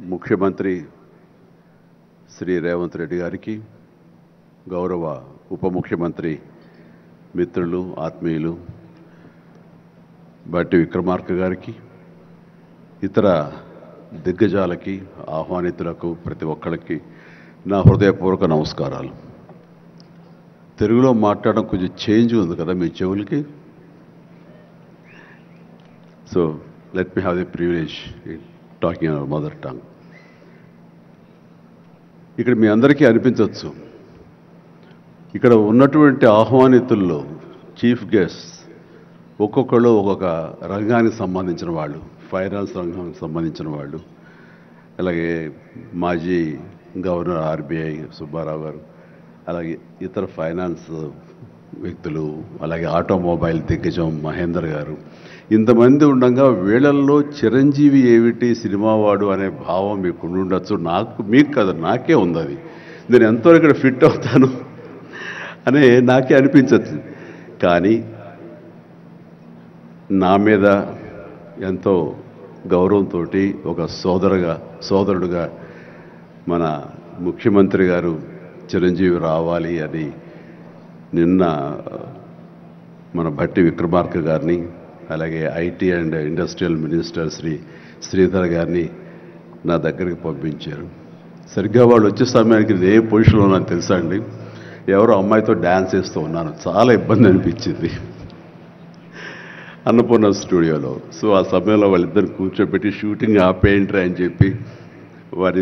ముఖ్యమంత్రి శ్రీ రేవంత్ రెడ్డి గారికి, గౌరవ ఉప ముఖ్యమంత్రి మిత్రులు ఆత్మీయులు బట్టి విక్రమార్క గారికి, ఇతర దిగ్గజాలకి, ఆహ్వానితులకు ప్రతి ఒక్కరికి నా హృదయపూర్వక నమస్కారాలు. తెలుగులో మాట్లాడడం కొంచెం చేంజ్ ఉంది కదా మీ చెవులకి. So let me have the privilege talking our mother tongue. ఇక్కడ మీ అందరికీ అనిపించవచ్చు, ఇక్కడ ఉన్నటువంటి ఆహ్వానితుల్లో చీఫ్ గెస్ట్ ఒక్కొక్కళ్ళు ఒక్కొక్క రంగానికి సంబంధించిన వాళ్ళు, ఫైనాన్స్ రంగానికి సంబంధించిన వాళ్ళు, అలాగే మాజీ గవర్నర్ ఆర్బీఐ సుబ్బారావు గారు, అలాగే ఇతర ఫైనాన్స్ వ్యక్తులు, అలాగే ఆటోమొబైల్ దిగ్గజం మహేందర్ గారు, ఇంతమంది ఉండగా వీళ్ళల్లో చిరంజీవి ఏమిటి సినిమావాడు అనే భావం మీకు ఉండొచ్చు. మీకు కదా, నాకే ఉంది. అది నేను ఎంతో ఇక్కడ ఫిట్ అవుతాను అని నాకే అనిపించచ్చు. కానీ నా మీద ఎంతో గౌరవంతో ఒక సోదరుడుగా మన ముఖ్యమంత్రి గారు చిరంజీవి రావాలి అని నిన్న మన బట్టి విక్రమార్క గారిని, అలాగే IT and industrial minister Sridhar గారిని నా దగ్గరికి పంపించారు. సరిగ్గా వాళ్ళు వచ్చే సమయానికి నేను ఏ పొజిషన్లో ఉన్నాను తెలుసా అండి? ఎవరో అమ్మాయితో డ్యాన్స్ చేస్తూ ఉన్నాను. చాలా ఇబ్బంది అనిపించింది అన్నపూర్ణ స్టూడియోలో. సో ఆ సమయంలో వాళ్ళిద్దరు కూర్చోబెట్టి షూటింగ్ ఆపేయంట్రా అని చెప్పి వారి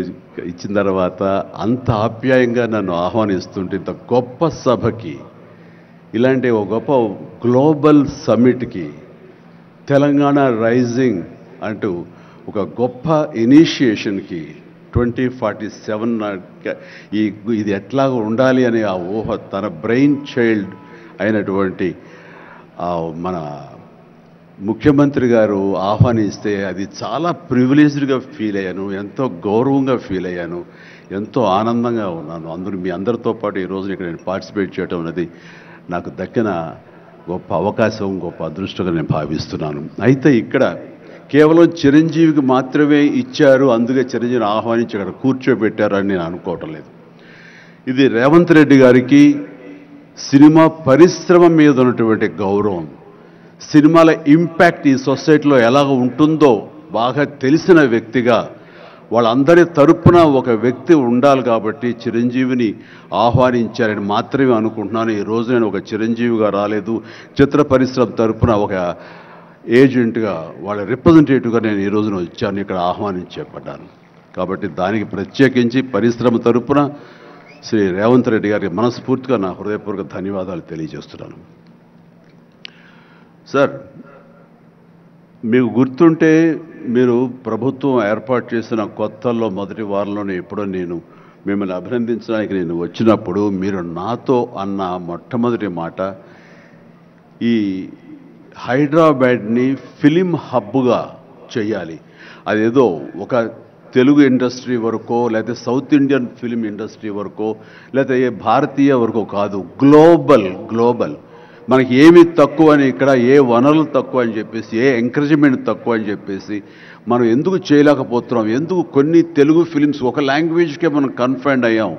ఇచ్చిన తర్వాత అంత ఆప్యాయంగా నన్ను ఆహ్వానిస్తుంటే, ఇంత గొప్ప సభకి, ఇలాంటి ఒక గొప్ప గ్లోబల్ సమ్మిట్కి, తెలంగాణ రైజింగ్ అంటూ ఒక గొప్ప ఇనిషియేషన్కి 2047 ఇది ఎట్లాగ ఉండాలి అనే ఆ ఊహ తన బ్రెయిన్ చైల్డ్ అయినటువంటి మన ముఖ్యమంత్రి గారు ఆహ్వానిస్తే అది చాలా ప్రివిలేజ్డ్గా ఫీల్ అయ్యాను, ఎంతో గౌరవంగా ఫీల్ అయ్యాను, ఎంతో ఆనందంగా ఉన్నాను. మీ అందరితో పాటు ఈరోజు ఇక్కడ నేను పార్టిసిపేట్ చేయడం అనేది నాకు దక్కిన గొప్ప అవకాశం, గొప్ప అదృష్టంగా నేను భావిస్తున్నాను. అయితే ఇక్కడ కేవలం చిరంజీవికి మాత్రమే ఇచ్చారు, అందుకే చిరంజీవిని ఆహ్వానించి అక్కడ కూర్చోబెట్టారు అని నేను అనుకోవటం లేదు. ఇది రేవంత్ రెడ్డి గారికి సినిమా పరిశ్రమ మీద ఉన్నటువంటి గౌరవం, సినిమాల ఇంపాక్ట్ ఈ సొసైటీలో ఎలాగ ఉంటుందో బాగా తెలిసిన వ్యక్తిగా వాళ్ళందరి తరపున ఒక వ్యక్తి ఉండాలి కాబట్టి చిరంజీవిని ఆహ్వానించారని మాత్రమే అనుకుంటున్నాను. ఈరోజు నేను ఒక చిరంజీవిగా రాలేదు, చిత్ర పరిశ్రమ తరపున ఒక ఏజెంట్గా, వాళ్ళ రిప్రజెంటేటివ్గా నేను ఈ రోజున వచ్చాను, ఇక్కడ ఆహ్వానించబడ్డాను. కాబట్టి దానికి ప్రత్యేకించి పరిశ్రమ తరపున శ్రీ రేవంత్ రెడ్డి గారికి మనస్ఫూర్తిగా నా హృదయపూర్వక ధన్యవాదాలు తెలియజేస్తున్నాను. సార్, మీకు గుర్తుంటే మీరు ప్రభుత్వం ఏర్పాటు చేసిన కొత్తల్లో మొదటి వారంలోనే ఎప్పుడో నేను మిమ్మల్ని అభినందించడానికి నేను వచ్చినప్పుడు మీరు నాతో అన్న మొట్టమొదటి మాట, ఈ హైదరాబాద్ని ఫిలిం హబ్గా చేయాలి. అదేదో ఒక తెలుగు ఇండస్ట్రీ వరకో, లేకపోతే సౌత్ ఇండియన్ ఫిలిం ఇండస్ట్రీ వరకో, లేకపోతే భారతీయ వరకో కాదు, గ్లోబల్. మనకి ఏమి తక్కువ అని, ఇక్కడ ఏ వనరులు తక్కువ అని చెప్పేసి, ఏ ఎంకరేజ్మెంట్ తక్కువ అని చెప్పేసి మనం ఎందుకు చేయలేకపోతున్నాం? ఎందుకు కొన్ని తెలుగు ఫిలిమ్స్ ఒక లాంగ్వేజ్కే మనం కన్ఫైన్డ్ అయ్యాం?